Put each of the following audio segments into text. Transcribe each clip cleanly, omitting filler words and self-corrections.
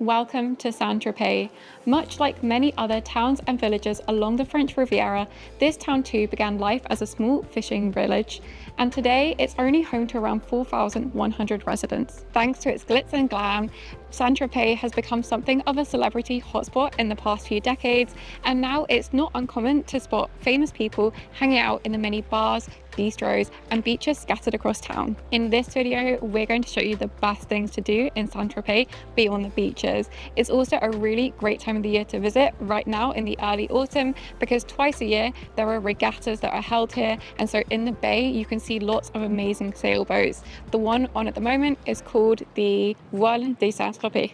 Welcome to Saint Tropez. Much like many other towns and villages along the French Riviera, this town too began life as a small fishing village, and today it's only home to around 4,100 residents. Thanks to its glitz and glam, Saint Tropez has become something of a celebrity hotspot in the past few decades, and now it's not uncommon to spot famous people hanging out in the many bars, bistros and beaches scattered across town. In this video, we're going to show you the best things to do in Saint Tropez beyond the beaches. It's also a really great time of the year to visit right now in the early autumn, because twice a year there are regattas that are held here, and so in the bay you can see lots of amazing sailboats. The one on at the moment is called the Voile de Saint Tropez.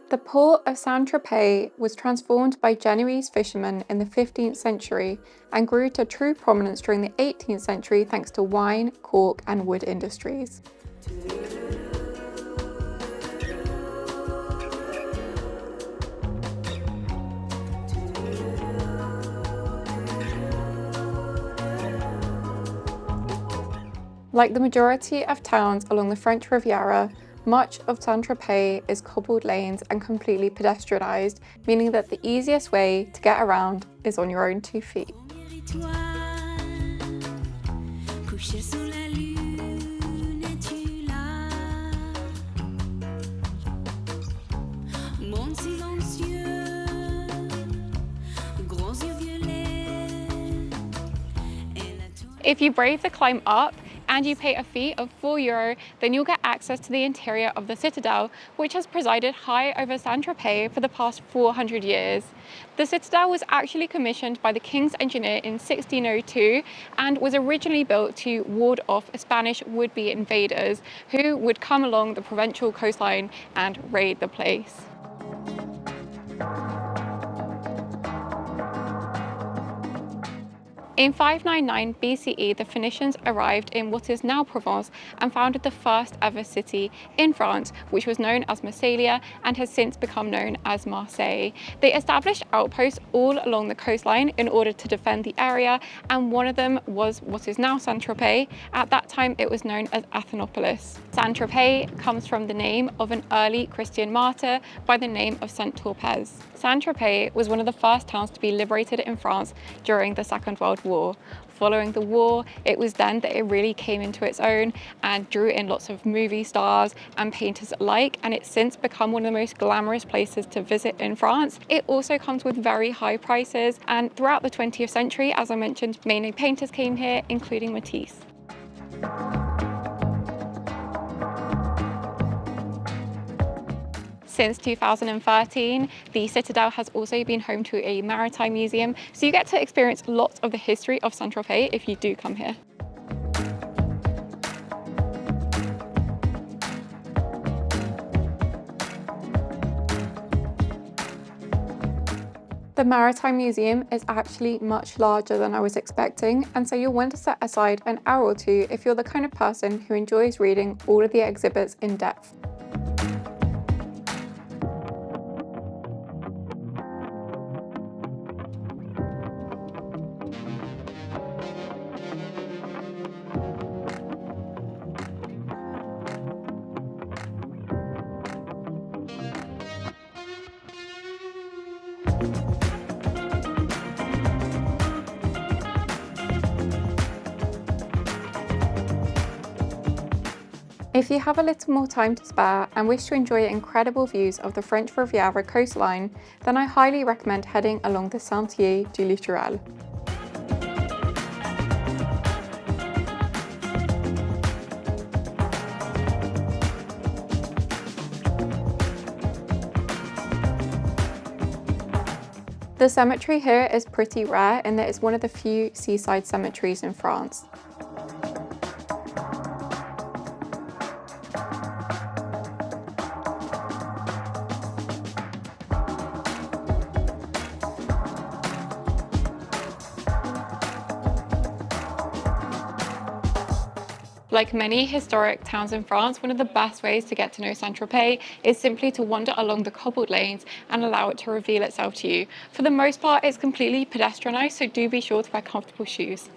The port of Saint Tropez was transformed by Genoese fishermen in the 15th century and grew to true prominence during the 18th century thanks to wine, cork and wood industries. Like the majority of towns along the French Riviera, much of Saint Tropez is cobbled lanes and completely pedestrianised, meaning that the easiest way to get around is on your own 2 feet. If you brave the climb up, and you pay a fee of €4, then you'll get access to the interior of the Citadelle, which has presided high over Saint Tropez for the past 400 years. The Citadelle was actually commissioned by the King's engineer in 1602 and was originally built to ward off Spanish would-be invaders who would come along the provincial coastline and raid the place. In 599 BCE, the Phoenicians arrived in what is now Provence and founded the first ever city in France, which was known as Massalia and has since become known as Marseille. They established outposts all along the coastline in order to defend the area, and one of them was what is now Saint Tropez. At that time, it was known as Athenopolis. Saint Tropez comes from the name of an early Christian martyr by the name of St Tropez. Saint Tropez was one of the first towns to be liberated in France during the Second World War. Following the war, it was then that it really came into its own and drew in lots of movie stars and painters alike, and it's since become one of the most glamorous places to visit in France. It also comes with very high prices, and throughout the 20th century, as I mentioned, mainly painters came here, including Matisse. Since 2013, the Citadelle has also been home to a maritime museum, so you get to experience lots of the history of Saint Tropez if you do come here. The Maritime Museum is actually much larger than I was expecting, and so you'll want to set aside an hour or two if you're the kind of person who enjoys reading all of the exhibits in depth. If you have a little more time to spare and wish to enjoy incredible views of the French Riviera coastline, then I highly recommend heading along the Sentier du Littoral. The cemetery here is pretty rare in that it's one of the few seaside cemeteries in France. Like many historic towns in France, one of the best ways to get to know Saint Tropez is simply to wander along the cobbled lanes and allow it to reveal itself to you. For the most part, it's completely pedestrianised, so do be sure to wear comfortable shoes.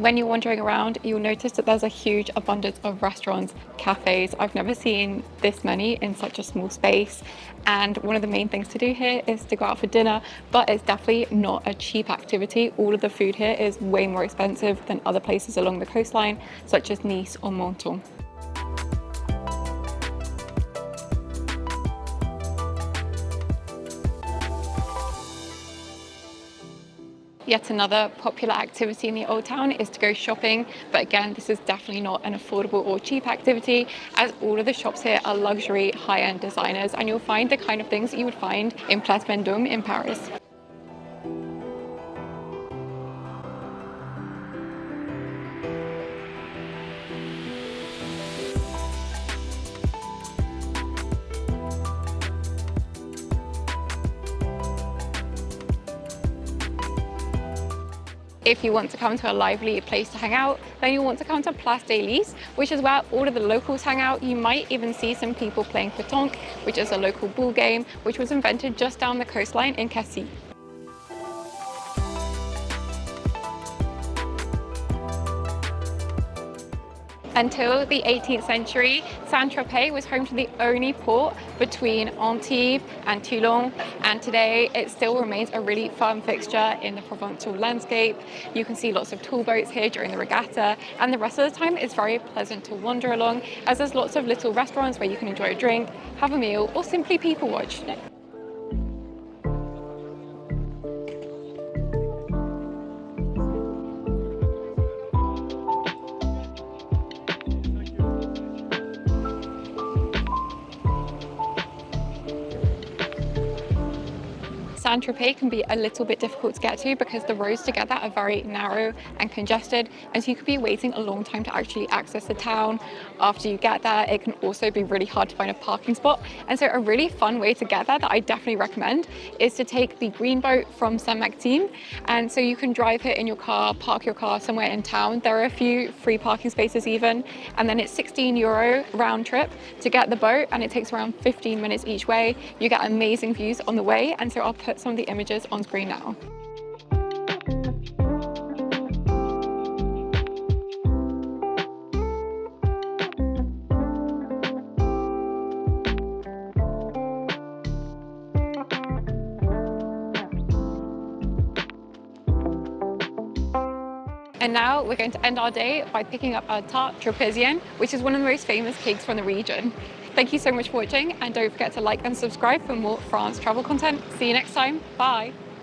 When you're wandering around, you'll notice that there's a huge abundance of restaurants, cafes. I've never seen this many in such a small space. And one of the main things to do here is to go out for dinner, but it's definitely not a cheap activity. All of the food here is way more expensive than other places along the coastline, such as Nice or Menton. Yet another popular activity in the Old Town is to go shopping, but again, this is definitely not an affordable or cheap activity, as all of the shops here are luxury, high-end designers, and you'll find the kind of things that you would find in Place Vendôme in Paris. If you want to come to a lively place to hang out, then you'll want to come to Place des Lys, which is where all of the locals hang out. You might even see some people playing pétanque, which is a local ball game, which was invented just down the coastline in Cassis. Until the 18th century, St Tropez was home to the only port between Antibes and Toulon, and today it still remains a really fun fixture in the Provençal landscape. You can see lots of tall boats here during the regatta, and the rest of the time it's very pleasant to wander along, as there's lots of little restaurants where you can enjoy a drink, have a meal, or simply people watch. St Tropez can be a little bit difficult to get to because the roads to get there are very narrow and congested, and so you could be waiting a long time to actually access the town. After you get there, it can also be really hard to find a parking spot, and so a really fun way to get there that I definitely recommend is to take the green boat from Saint-Maxime, and so you can drive here in your car, park your car somewhere in town. There are a few free parking spaces even, and then it's €16 round trip to get the boat, and it takes around 15 minutes each way. You get amazing views on the way, and so I'll put some of the images on screen now. And now we're going to end our day by picking up our tarte Tropezienne, which is one of the most famous cakes from the region. Thank you so much for watching, and don't forget to like and subscribe for more France travel content. See you next time. Bye.